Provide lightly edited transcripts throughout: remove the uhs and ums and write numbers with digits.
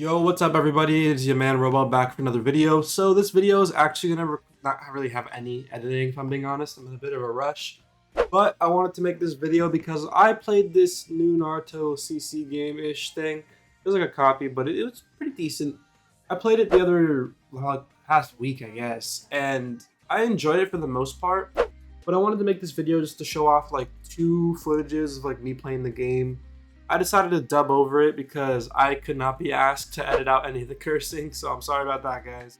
Yo, what's up everybody? It's your man Roball back for another video. So this video is actually gonna not really have any editing, if I'm being honest. I'm in a bit of a rush. But I wanted to make this video because I played this new Naruto CC game-ish thing. It was like a copy, but it was pretty decent. I played it the other past week, I guess, and I enjoyed it for the most part. But I wanted to make this video just to show off like two footages of like me playing the game. I decided to dub over it because I could not be asked to edit out any of the cursing, so I'm sorry about that, guys.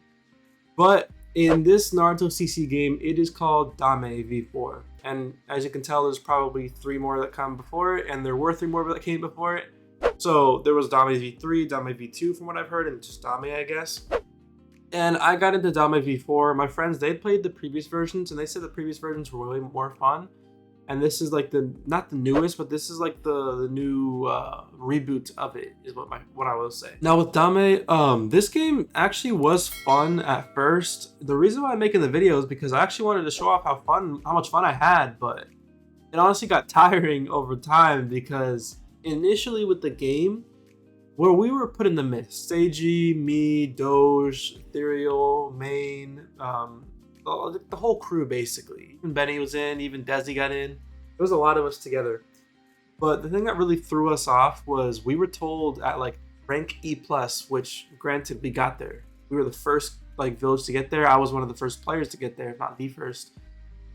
But in this Naruto CC game, it is called Dame V4. And as you can tell, there's probably 3 more that come before it, and there were 3 more that came before it. So there was Dame V3, Dame V2 from what I've heard, and just Dame, I guess. And I got into Dame V4. My friends, they played the previous versions, and they said the previous versions were way more fun. And this is like not the newest, but this is like the new reboot of it, is what I will say. Now with Dame, this game actually was fun at first. The reason why I'm making the video is because I actually wanted to show off how much fun I had, but it honestly got tiring over time because initially with the game, where we were put in the mist, Seiji, me, Doge, Ethereal, Main, the whole crew basically. Even Benny was in, even Desi got in. There was a lot of us together. But the thing that really threw us off was we were told at like rank E+, which granted we got there. We were the first like village to get there. I was one of the first players to get there, if not the first,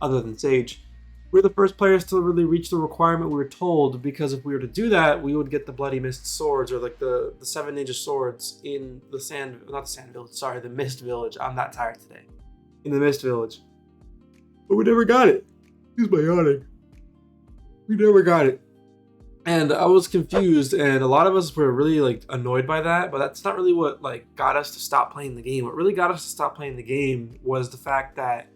other than Sage. We were the first players to really reach the requirement we were told, because if we were to do that, we would get the Bloody Mist swords, or like the 7 ninja swords in the the Mist Village. I'm not tired today. In the Mist Village. But we never got it. Excuse my yawning. We never got it. And I was confused, and a lot of us were really like annoyed by that, but that's not really what like got us to stop playing the game. What really got us to stop playing the game was the fact that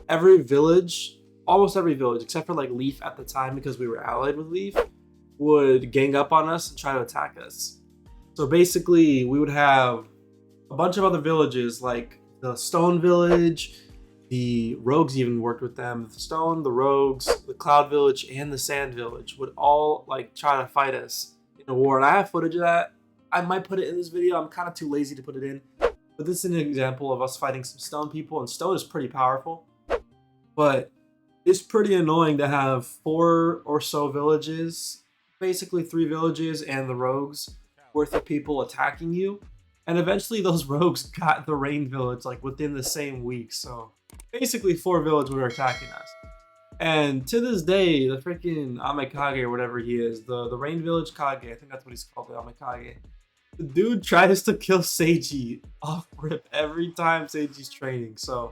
every village, almost every village, except for like Leaf at the time because we were allied with Leaf, would gang up on us and try to attack us. So basically we would have a bunch of other villages like the Stone Village, the Rogues even worked with them. The Stone, the Rogues, the Cloud Village, and the Sand Village would all like try to fight us in a war. And I have footage of that. I might put it in this video. I'm kind of too lazy to put it in. But this is an example of us fighting some Stone people, and Stone is pretty powerful. But it's pretty annoying to have 4 or so villages, basically 3 villages and the Rogues worth of people attacking you. And eventually those Rogues got the Rain Village like within the same week. So basically 4 villages were attacking us. And to this day, the freaking Amikage or whatever he is, the Rain Village Kage, I think that's what he's called, the Amikage. The dude tries to kill Seiji off rip every time Seiji's training. So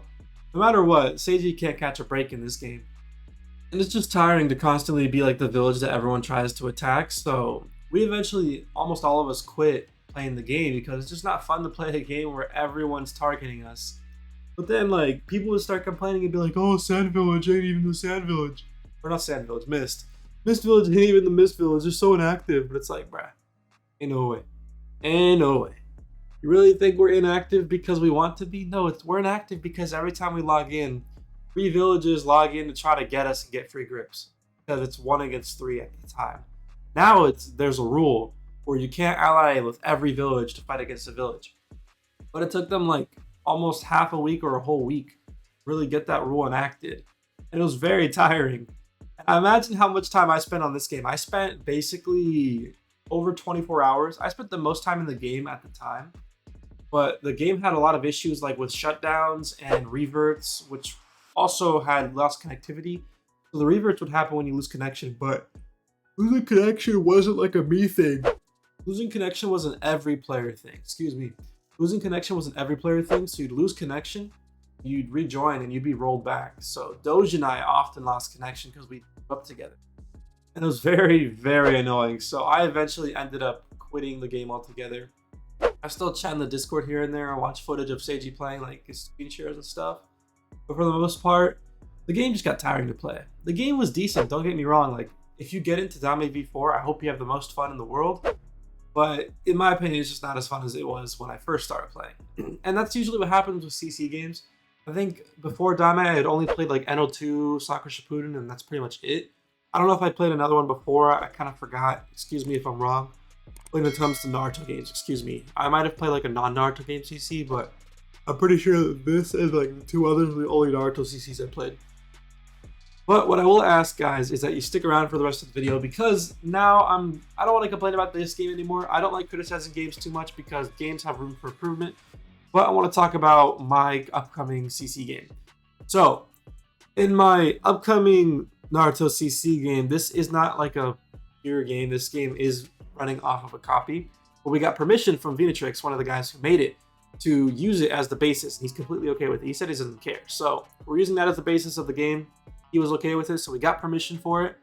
no matter what, Seiji can't catch a break in this game. And it's just tiring to constantly be like the village that everyone tries to attack. So we eventually, almost all of us quit playing the game because it's just not fun to play a game where everyone's targeting us. But then like people would start complaining and be like, oh, Sand Village ain't even the Sand Village. Or not Sand Village, Mist. Mist Village ain't even the Mist Village. They're so inactive. But it's like, bruh, ain't no way. Ain't no way. You really think we're inactive because we want to be? No, we're inactive because every time we log in, 3 villages log in to try to get us and get free grips. Because it's 1 against 3 at the time. Now there's a rule where you can't ally with every village to fight against a village. But it took them like almost half a week or a whole week to really get that rule enacted. And it was very tiring. I imagine how much time I spent on this game. I spent basically over 24 hours. I spent the most time in the game at the time. But the game had a lot of issues like with shutdowns and reverts, which also had lost connectivity. So the reverts would happen when you lose connection, but losing connection wasn't like a me thing. Losing connection was an every player thing. Excuse me. Losing connection was an every player thing, so you'd lose connection, you'd rejoin, and you'd be rolled back. So Doge and I often lost connection because we grew up together. And it was very, very annoying. So I eventually ended up quitting the game altogether. I still chat in the Discord here and there and watch footage of Seiji playing, like his screen shares and stuff. But for the most part, the game just got tiring to play. The game was decent, don't get me wrong. Like, if you get into Dame V4, I hope you have the most fun in the world. But in my opinion, it's just not as fun as it was when I first started playing. And that's usually what happens with CC games. I think before Dame, I had only played like NO2, Soccer Shippuden, and that's pretty much it. I don't know if I played another one before. I kind of forgot. Excuse me if I'm wrong. when it comes to Naruto games, excuse me. I might have played like a non-Naruto game CC, but I'm pretty sure that this and like the two others are the only Naruto CCs I played. But what I will ask, guys, is that you stick around for the rest of the video, because now I don't want to complain about this game anymore. I don't like criticizing games too much because games have room for improvement. But I want to talk about my upcoming CC game. So, in my upcoming Naruto CC game, this is not like a pure game. This game is running off of a copy. But we got permission from Venatrix, one of the guys who made it, to use it as the basis. He's completely okay with it. He said he doesn't care. So, we're using that as the basis of the game. He was okay with it, so we got permission for it.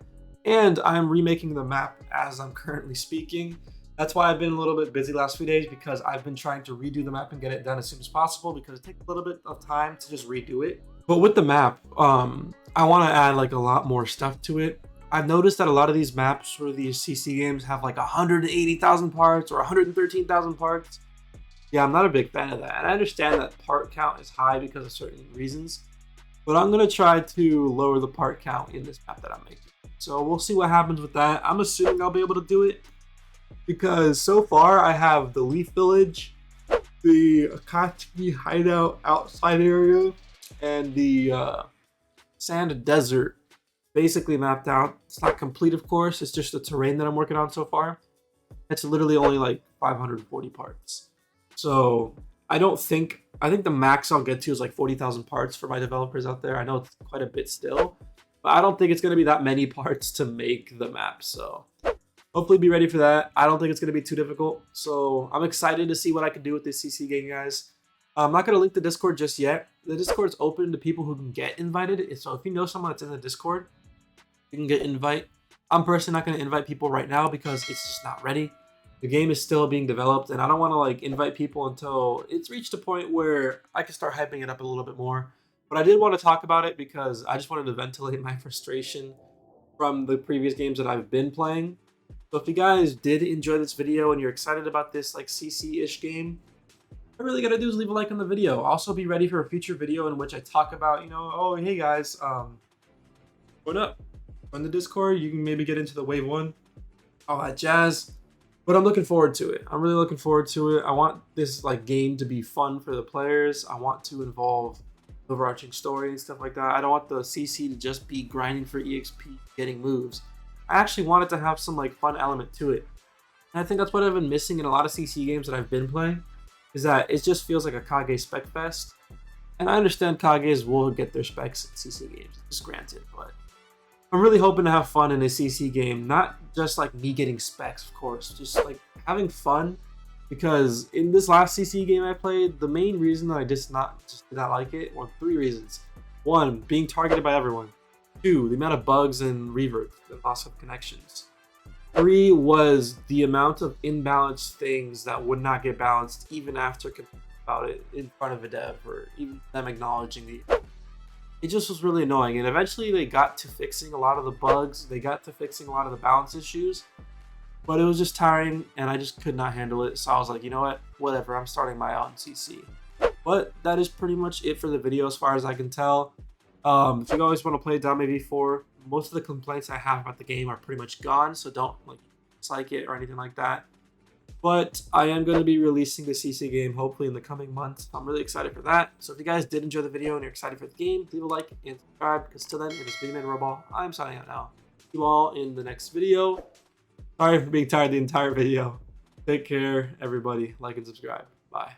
And I'm remaking the map as I'm currently speaking. That's why I've been a little bit busy last few days, because I've been trying to redo the map and get it done as soon as possible, because it takes a little bit of time to just redo it. But with the map, I want to add like a lot more stuff to it. I've noticed that a lot of these maps for these CC games have like 180,000 parts or 113,000 parts. Yeah, I'm not a big fan of that. And I understand that part count is high because of certain reasons. But I'm going to try to lower the part count in this map that I'm making. So we'll see what happens with that. I'm assuming I'll be able to do it, because so far I have the Leaf Village, the Akatsuki hideout outside area, and the Sand Desert basically mapped out. It's not complete, of course. It's just the terrain that I'm working on so far. It's literally only like 540 parts. So I think the max I'll get to is like 40,000 parts for my developers out there. I know it's quite a bit still, but I don't think it's going to be that many parts to make the map. So hopefully be ready for that. I don't think it's going to be too difficult. So I'm excited to see what I can do with this CC game, guys. I'm not going to link the Discord just yet. The Discord's open to people who can get invited. So if you know someone that's in the Discord, you can get invite. I'm personally not going to invite people right now because it's just not ready. The game is still being developed, and I don't want to like invite people until it's reached a point where I can start hyping it up a little bit more. But I did want to talk about it because I just wanted to ventilate my frustration from the previous games that I've been playing. So if you guys did enjoy this video and you're excited about this like CC-ish game, all you really gotta do is leave a like on the video. Also be ready for a future video in which I talk about, oh hey guys, what up? On the Discord, you can maybe get into the wave 1, all that jazz. But I'm looking forward to it. I'm really looking forward to it. I want this like game to be fun for the players. I want to involve overarching story and stuff like that. I don't want the CC to just be grinding for EXP, getting moves. I actually want it to have some like fun element to it. And I think that's what I've been missing in a lot of CC games that I've been playing, is that it just feels like a Kage spec fest. And I understand Kages will get their specs in CC games, just granted, but I'm really hoping to have fun in a CC game, not just like me getting specs, of course, just like having fun. Because in this last CC game I played, the main reason that I just did not like it were 3 reasons. 1, being targeted by everyone. 2, the amount of bugs and reverb, the loss of connections. 3 was the amount of imbalanced things that would not get balanced even after complaining about it in front of a dev or even them acknowledging the. It just was really annoying, and eventually they got to fixing a lot of the bugs, they got to fixing a lot of the balance issues, but it was just tiring, and I just could not handle it, so I was like, you know what, whatever, I'm starting my own CC. But that is pretty much it for the video as far as I can tell. If you guys want to play Dame V4, most of the complaints I have about the game are pretty much gone, so don't like dislike it or anything like that. But I am going to be releasing the CC game hopefully in the coming months. I'm really excited for that. So if you guys did enjoy the video and you're excited for the game, leave a like and subscribe. Because till then, it is Big Man Roball. I'm signing out now. See you all in the next video. Sorry for being tired the entire video. Take care, everybody. Like and subscribe. Bye.